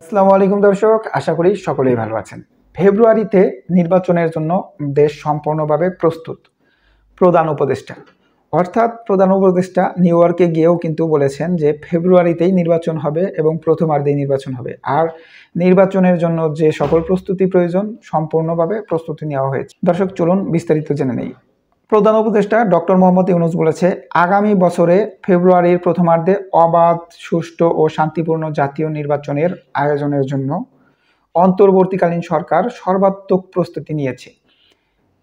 আসসালামু আলাইকুম দর্শক, আশা করি সকলেই ভালো আছেন। ফেব্রুয়ারিতে নির্বাচনের জন্য দেশ সম্পূর্ণভাবে প্রস্তুত। প্রধান উপদেষ্টা প্রধান উপদেষ্টা নিউ ইয়র্কে গিয়েও কিন্তু বলেছেন যে ফেব্রুয়ারিতেই নির্বাচন হবে এবং প্রথমার্ধেই নির্বাচন হবে। আর নির্বাচনের জন্য যে সকল প্রস্তুতি প্রয়োজন সম্পূর্ণভাবে প্রস্তুতি নেওয়া হয়েছে। দর্শক, চলুন বিস্তারিত জেনে নেই। প্রধান উপদেষ্টা ডক্টর মোহাম্মদ ইউনূস বলেছে, আগামী বছরে ফেব্রুয়ারির প্রথমার্ধে অবাধ, সুষ্ঠু ও শান্তিপূর্ণ জাতীয় নির্বাচনের আয়োজনের জন্য অন্তর্বর্তীকালীন সরকার সর্বাত্মক প্রস্তুতি নিয়েছে।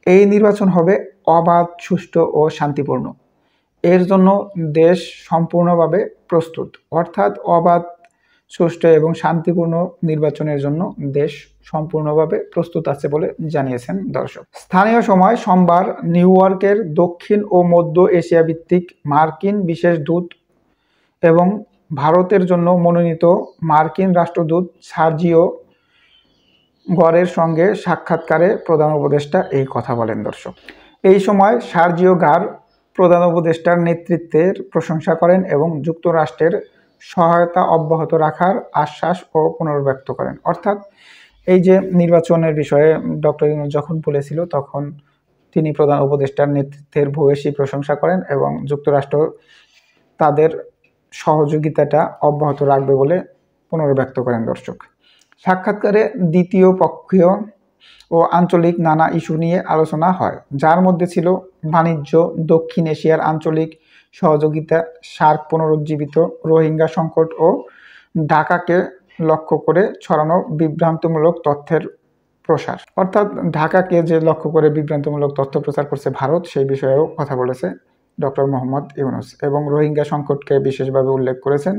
এই নির্বাচন হবে অবাধ, সুষ্ঠু ও শান্তিপূর্ণ। এর জন্য দেশ সম্পূর্ণভাবে প্রস্তুত। অর্থাৎ অবাধ, সুষ্ঠু এবং শান্তিপূর্ণ নির্বাচনের জন্য দেশ সম্পূর্ণভাবে প্রস্তুত আছে বলে জানিয়েছেন দর্শক। স্থানীয় সময় সোমবার নিউ ইয়র্কের দক্ষিণ ও মধ্য এশিয়া ভিত্তিক মার্কিন বিশেষ দূত এবং ভারতের জন্য মনোনীত মার্কিন রাষ্ট্রদূত সার্জিও গরের সঙ্গে সাক্ষাৎকারে প্রধান উপদেষ্টা এই কথা বলেন দর্শক। এই সময় সার্জিও গার প্রধান উপদেষ্টার নেতৃত্বের প্রশংসা করেন এবং যুক্তরাষ্ট্রের সহায়তা অব্যাহত রাখার আশ্বাস ও পুনর্ব্যক্ত করেন। অর্থাৎ এই যে নির্বাচনের বিষয়ে ডক্টর ইউনূস যখন বলেছিল, তখন তিনি প্রধান উপদেষ্টার নেতৃত্বের ভূয়সী প্রশংসা করেন এবং যুক্তরাষ্ট্র তাদের সহযোগিতাটা অব্যাহত রাখবে বলে পুনর্ব্যক্ত করেন দর্শক। সাক্ষাৎকারে দ্বিতীয় পক্ষীয় ও আঞ্চলিক নানা ইস্যু নিয়ে আলোচনা হয়, যার মধ্যে ছিল বাণিজ্য, দক্ষিণ এশিয়ার আঞ্চলিক সহযোগিতা, সার্ক পুনরুজ্জীবিত, রোহিঙ্গা সংকট ও ঢাকাকে লক্ষ্য করে ছড়ানো বিভ্রান্তমূলক তথ্যের প্রসার। অর্থাৎ ঢাকাকে যে লক্ষ্য করে বিভ্রান্তমূলক তথ্য প্রচার করছে ভারত, সেই বিষয়েও কথা বলেছে ডক্টর মোহাম্মদ ইউনূস এবং রোহিঙ্গা সংকটকে বিশেষভাবে উল্লেখ করেছেন।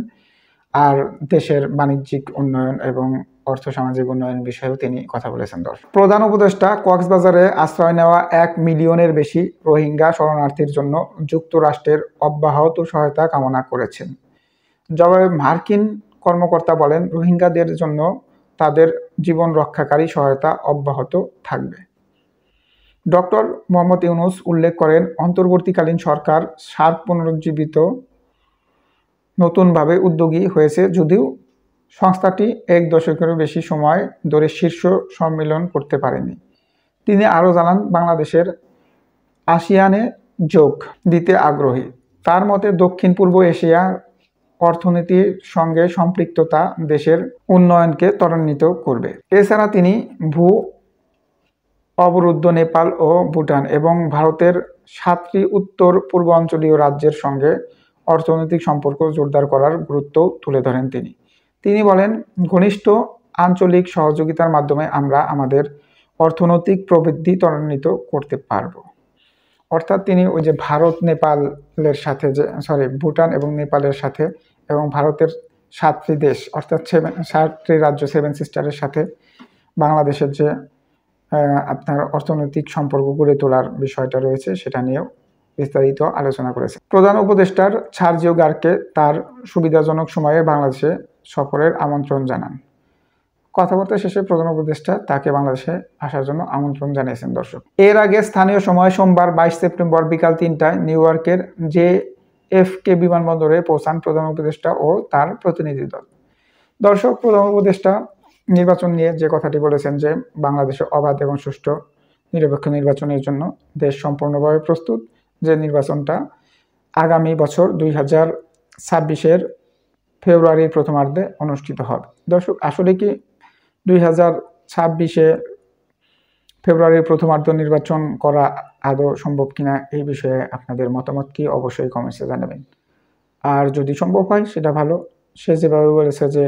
আর দেশের বাণিজ্যিক উন্নয়ন এবং অর্থসামাজিক উন্নয়ন বিষয়েও তিনি কথা বলেছেন দর্শক। প্রধান উপদেষ্টা কক্সবাজারে আশ্রয় নেওয়া 1 মিলিয়নের বেশি রোহিঙ্গা শরণার্থীর জন্য যুক্তরাষ্ট্রের অব্যাহত সহায়তা কামনা করেছেন। জবাবে মার্কিন কর্মকর্তা বলেন, রোহিঙ্গাদের জন্য তাদের জীবন রক্ষাকারী সহায়তা অব্যাহত থাকবে। ডক্টর মোহাম্মদ ইউনূস উল্লেখ করেন, অন্তর্বর্তীকালীন সরকার সার্ক পুনরুজ্জীবিত নতুনভাবে উদ্যোগী হয়েছে, যদিও সংস্থাটি 1 দশকেরও বেশি সময় ধরে শীর্ষ সম্মেলন করতে পারেনি। তিনি আরও জানান, বাংলাদেশের আসিয়ানে যোগ দিতে আগ্রহী। তার মতে দক্ষিণ পূর্ব এশিয়ার অর্থনীতির সঙ্গে সম্পৃক্ততা দেশের উন্নয়নকে ত্বরান্বিত করবে। এছাড়া তিনি ভূ অবরুদ্ধ নেপাল ও ভুটান এবং ভারতের 7টি উত্তর পূর্বাঞ্চলীয় রাজ্যের সঙ্গে অর্থনৈতিক সম্পর্ক জোরদার করার গুরুত্ব তুলে ধরেন তিনি বলেন, ঘনিষ্ঠ আঞ্চলিক সহযোগিতার মাধ্যমে আমরা আমাদের অর্থনৈতিক প্রবৃদ্ধি ত্বরান্বিত করতে পারব। অর্থাৎ তিনি ওই যে ভুটান এবং নেপালের সাথে এবং ভারতের 7টি দেশ অর্থাৎ 7টি রাজ্য 7 সিস্টারের সাথে বাংলাদেশের যে আপনার অর্থনৈতিক সম্পর্ক গড়ে তোলার বিষয়টা রয়েছে, সেটা নিয়েও বিস্তারিত আলোচনা করেছে। প্রধান উপদেষ্টার সার্জিও গারকে তার সুবিধাজনক সময়ে বাংলাদেশে সফরের আমন্ত্রণ জানান। কথাবার্তা শেষে প্রধান উপদেষ্টা তাকে বাংলাদেশে আসার জন্য আমন্ত্রণ জানিয়েছেন দর্শক। এর আগে স্থানীয় সময় সোমবার 22 সেপ্টেম্বর বিকাল 3টায় নিউ ইয়র্কের JFK বিমানবন্দরে পৌঁছান প্রধান উপদেষ্টা ও তার প্রতিনিধি দল। দর্শক, প্রধান উপদেষ্টা নির্বাচন নিয়ে যে কথাটি বলেছেন যে বাংলাদেশে অবাধ এবং সুষ্ঠু নিরপেক্ষ নির্বাচনের জন্য দেশ সম্পূর্ণভাবে প্রস্তুত, যে নির্বাচনটা আগামী বছর 2026-এর ফেব্রুয়ারির প্রথমার্ধে অনুষ্ঠিত হবে। দর্শক, আসলে কি 2026-এ ফেব্রুয়ারির প্রথমার্ধ নির্বাচন করা আদৌ সম্ভব কিনা, এই বিষয়ে আপনাদের মতামত কি অবশ্যই কমেন্টসে জানাবেন। আর যদি সম্ভব হয় সেটা ভালো। সে যেভাবে বলেছে যে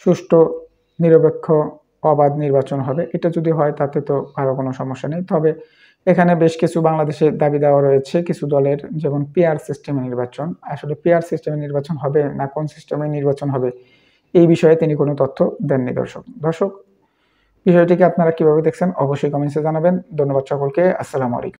সুষ্ঠু, নিরপেক্ষ, অবাধ নির্বাচন হবে, এটা যদি হয় তাতে তো আরও কোনো সমস্যা নেই। তবে এখানে বেশ কিছু বাংলাদেশের দাবি দেওয়া রয়েছে কিছু দলের, যেমন পিআর সিস্টেমে নির্বাচন। আসলে পিআর সিস্টেমে নির্বাচন হবে না কোন সিস্টেমে নির্বাচন হবে, এই বিষয়ে তিনি কোনো তথ্য দেননি দর্শক। বিষয়টিকে আপনারা কিভাবে দেখছেন অবশ্যই কমেন্টসে জানাবেন। ধন্যবাদ সকলকে। আসসালামু আলাইকুম।